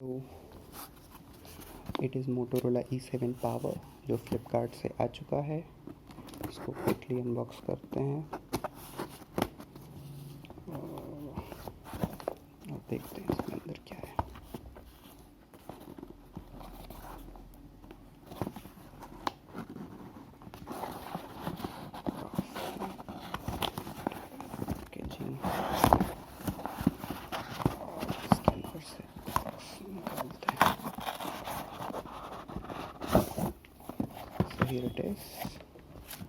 तो it is Motorola E7 power जो फ्लिपकार्ट से आ चुका है। इसको क्विकली अनबॉक्स करते हैं और देखते हैं इसके अंदर क्या है। पैकेजिंग और इसके अंदर से बॉक्स निकालते हैं। सही इट इज़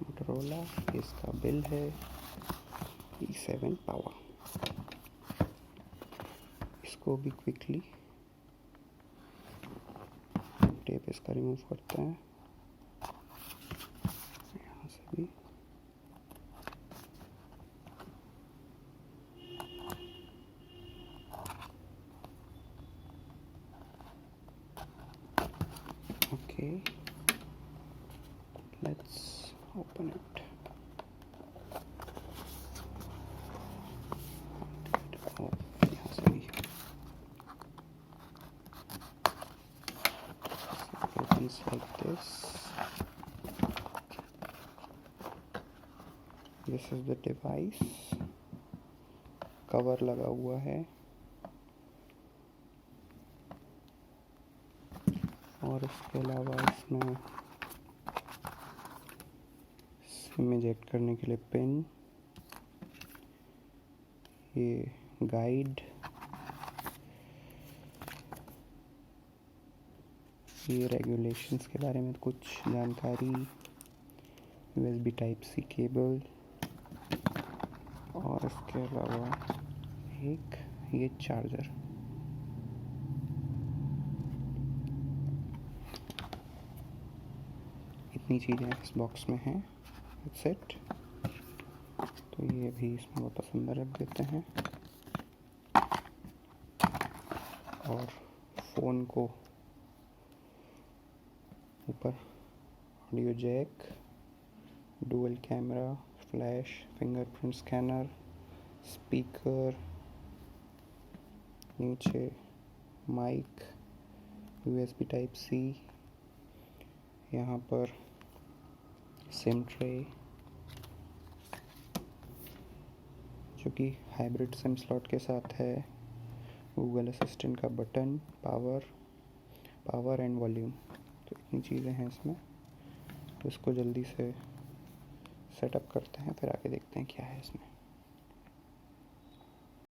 मोटोरोला, इसका बिल है E7 पावर। इसको भी क्विकली टेप इसका रिमूव करते हैं यहाँ से भी। Okay, let's open it. यहाँ से भी opens like this. This is the device. Cover लगा हुआ है और इसके अलावा इसमें सिम इजेक्ट करने के लिए पिन, ये गाइड, ये रेगुलेशंस के बारे में कुछ जानकारी, USB टाइप सी केबल और इसके अलावा एक ये चार्जर। इतनी चीज़ें इस बॉक्स में हैं। It's it. तो ये भी इसमें वापस अंदर रख देते हैं और फ़ोन को ऊपर audio jack, dual camera, flash, fingerprint scanner, speaker, नीचे माइक, USB टाइप सी, यहाँ पर सिम ट्रे जो कि हाइब्रिड सिम स्लॉट के साथ है, गूगल असिस्टेंट का बटन, पावर एंड वॉल्यूम। तो इतनी चीज़ें हैं इसमें। तो इसको जल्दी से सेटअप करते हैं, फिर आगे देखते हैं क्या है इसमें।